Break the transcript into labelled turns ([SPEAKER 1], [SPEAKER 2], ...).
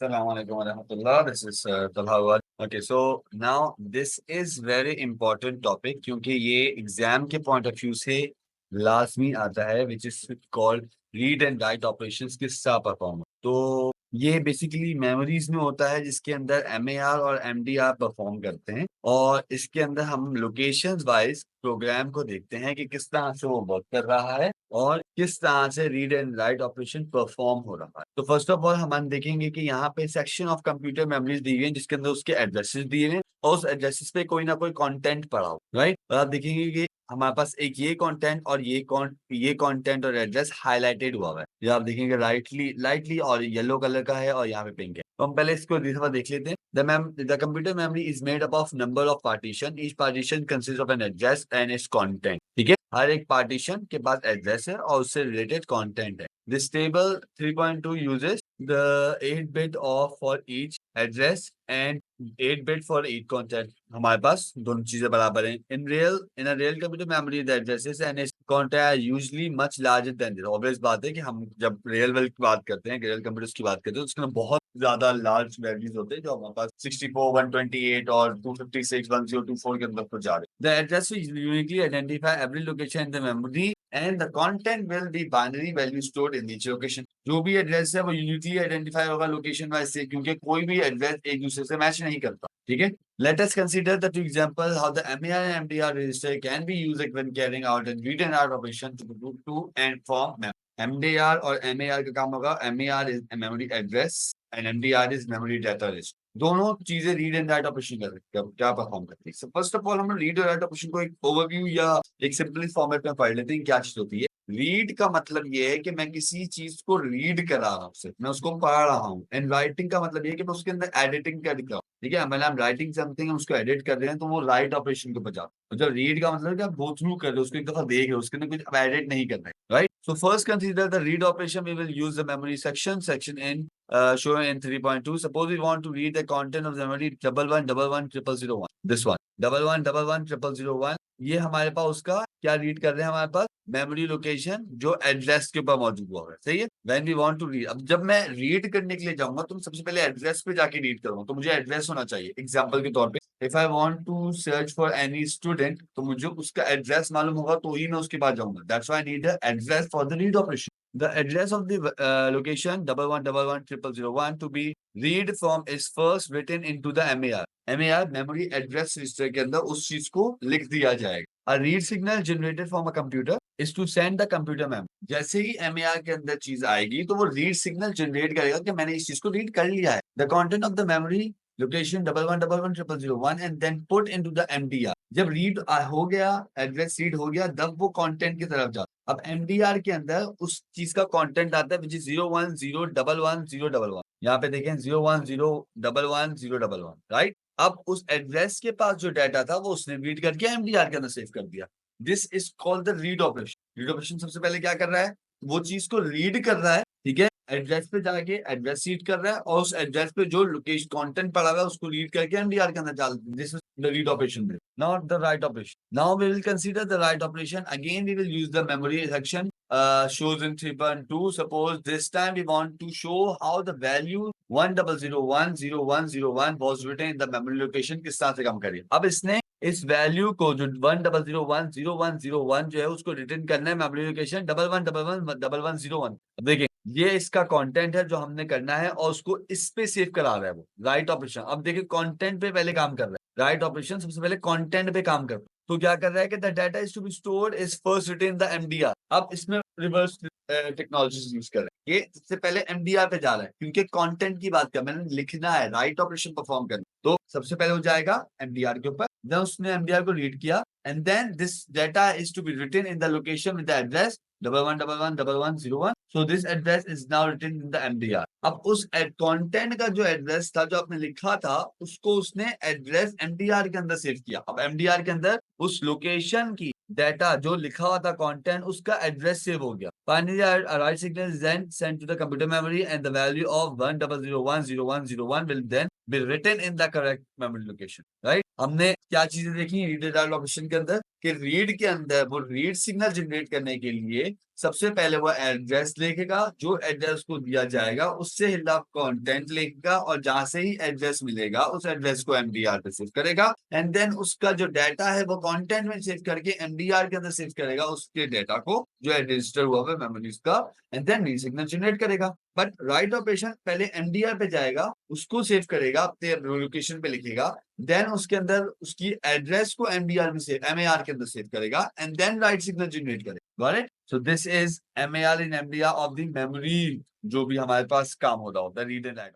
[SPEAKER 1] Assalamualaikum warahmatullah. This is Talha Awad. Okay, so now this is very important topic क्योंकि ये exam के point of view से लाजमी आता है which is called read and write operations किस तरह परफॉर्म। तो ये बेसिकली मेमोरीज में होता है जिसके अंदर एमएआर और एमडीआर परफॉर्म करते हैं और इसके अंदर हम लोकेशन वाइज प्रोग्राम को देखते हैं कि किस तरह से वो वर्क कर रहा है और किस तरह से read and write operation perform हो रहा है। तो फर्स्ट ऑफ ऑल हम देखेंगे कि यहाँ पे सेक्शन ऑफ कंप्यूटर मेमोरीज दी हुई है जिसके अंदर उसके एड्रेसेस दिए हैं और उस एड्रेसेस पे कोई ना कोई कंटेंट पड़ा हो, राइट। और आप देखेंगे कि हमारे पास एक ये कंटेंट और ये कंटेंट और एड्रेस हाईलाइटेड हुआ है। ये आप देखेंगे लाइटली और येलो कलर का है और यहाँ पे पिंक है। तो हम पहले इसको दफा देख लेते हैं। The computer memory is made up of number of partition. Each partition consists of an address and its content. ठीक है, हर एक पार्टीशन के पास एड्रेस है और उससे रिलेटेड कंटेंट है। This table 3.2 uses the 8-bit of for each address and 8-bit for each content. हमारे पास दोनों चीजें बराबर हैं। In a real computer memory, the addresses and its content are usually much larger than this. Obvious बात है कि हम जब रियल वर्ल्ड की बात करते हैं, रियल कंप्यूटर्स की बात करते हैं, उसके अंदर बहुत ज्यादा लार्ज वैल्यूज होते हैं जो हमारे पास 64, 128 और 256, 1024 के अंदर जा रहे हैं। The address will uniquely identify every location in the memory and the content will be binary value stored in each location. जो भी एड्रेस है वो यूनिकली आइडेंटिफाई होगा लोकेशन वाइज से, क्योंकि कोई भी एड्रेस एक दूसरे से मैच नहीं करता। ठीक है, let us consider the two examples how the MAR and MDR register can be used when carrying out a read and write operation to and from memory. MDR और MAR का काम होगा, MAR is memory address and MDR is memory data list. दोनों चीजें read and write operation कर सकते हैं, क्या परफॉर्म करती है। फर्स्ट ऑफ ऑल हम रीड और राइट ऑपरेशन को एक ओवरव्यू या एक सिंपल फॉर्मेट में पढ़ लेते हैं क्या चीज होती है। रीड का मतलब ये है कि मैं किसी चीज को रीड कर रहा हूँ, सिर्फ मैं उसको पढ़ रहा हूँ। एंड राइटिंग का मतलब ये है कि मैं उसके अंदर एडिटिंग कर रहा हूँ। ठीक है, मतलब हम राइटिंग समथिंग हम उसको एडिट कर रहे हैं तो वो राइट ऑपरेशन को बचा। जब रीड का मतलब कि आप गो थ्रू कर रहे हो, उसको एक दफा देख रहे हो, उसके अंदर कुछ एडिट नहीं कर रहे, right. So first consider the read operation. We will use the memory section in shown in 3.2. Suppose we want to read the content of the memory 11110001. This one 11110001. ये हमारे पास उसका क्या रीड कर रहे हैं, हमारे पास मेमोरी लोकेशन जो एड्रेस के ऊपर मौजूद हुआ है। सही है, when we want to read. अब जब मैं रीड करने के लिए जाऊंगा तो सबसे पहले एड्रेस पे जाके रीड करूंगा, तो मुझे एड्रेस होना चाहिए। एग्जांपल के तौर पे if I want to search for any student, तो मुझे उसका एड्रेस मालूम होगा तो ही मैं उसके पास जाऊंगा। That's why I need the address for the read operation. The address of the location 11110001 to be read from is first written into the MAR. MAR memory address register के अंदर उस चीज को लिख दिया जाएगा। A read signal generated from a computer is to send the computer memory. जैसे ही MAR के अंदर चीज आएगी तो वो रीड सिग्नल जनरेट करेगा कि मैंने इस चीज को रीड कर लिया है। The content of the memory location 11110001 and then put into the MDR. जब रीड हो गया, एड्रेस रीड हो गया, तब वो कंटेंट की तरफ जाता। अब एमडीआर के अंदर उस चीज का कंटेंट आता है विच इज 010111011। यहाँ पे देखें 010111011, राइट। अब उस एड्रेस के पास जो डाटा था वो उसने रीड करके एमडीआर के अंदर सेव कर दिया। This is called the read operation. Read operation सबसे पहले क्या कर रहा है, वो चीज को रीड कर रहा है। ठीक है, एड्रेस पे जाके एड्रेस रीड कर रहा है और उस एड्रेस पे जो लोकेशन कंटेंट पड़ा हुआ है उसको रीड करके एमडीआर के अंदर डाल। This is the read operation, not the write operation. Now we will consider the write operation. Again, we will use the memory section shows in 3.2. Suppose this time we want to show how the value 10010101 was written in the memory location किस तरह से काम करिए। अब इसने इस value को जो 10010101 जो है उसको रिटर्न करना है मेमोरी लोकेशन 11111101। अब देखिए ये इसका कंटेंट है जो हमने करना है और उसको इस पे सेव करा रहा है वो राइट ऑपरेशन। अब देखिए कंटेंट पे पहले काम कर रहा है, राइट ऑपरेशन सबसे पहले कंटेंट पे काम करता है। तो क्या कर रहा है कि the data is to be stored is first written in the MDR. अब इसमें रिवर्स टेक्नोलॉजी यूज कर रहे हैं। ये सबसे पहले एमडीआर पे जा रहा है क्योंकि कंटेंट की बात कर, मैंने लिखना है, राइट ऑपरेशन परफॉर्म करना, तो सबसे पहले हो जाएगा एमडीआर के ऊपर। देन उसने एमडीआर को रीड किया and then this data is to be written in the location with the address 11111101. So this address is now written in the MDR. अब उस कंटेंट का जो एड्रेस था जो आपने लिखा था उसको उसने एड्रेस एमडीआर के अंदर सेव किया। अब एमडीआर के अंदर उस लोकेशन की डाटा जो लिखा हुआ था कंटेंट उसका एड्रेस सेव हो गया। Finally, a write signal is then sent to the computer memory and the value of 10010101 will then be written in the correct memory location. Right? हमने क्या चीजें देखी रीड राइट ऑपरेशन के अंदर कि रीड के अंदर वो रीड सिग्नल जनरेट करने के लिए सबसे पहले वो एड्रेस लिखेगा, जो एड्रेस को दिया जाएगा उससे खिलाफ कंटेंट लिखेगा, और जहां से ही एड्रेस मिलेगा उस एड्रेस को एमडीआर पे सेव करेगा, एंड देन उसका जो डाटा है वो कंटेंट में सेव करके एमडीआर के अंदर सेव करेगा उसके डाटा को जो है रजिस्टर हुआ है मेमोरीज का, and then read signal generate करेगा। बट राइट ऑपरेशन पहले एमडीआर पे जाएगा, उसको सेव करेगा, अपने लोकेशन पे लिखेगा, देन उसके अंदर उसकी एड्रेस को एमडीआर में सेव एमएआर के अंदर सेव करेगा, and then right signal generate करेगा। Got it? So this is MAR in MDR of the memory, जो भी हमारे पास काम हो रहा होता है रीड एंड राइट।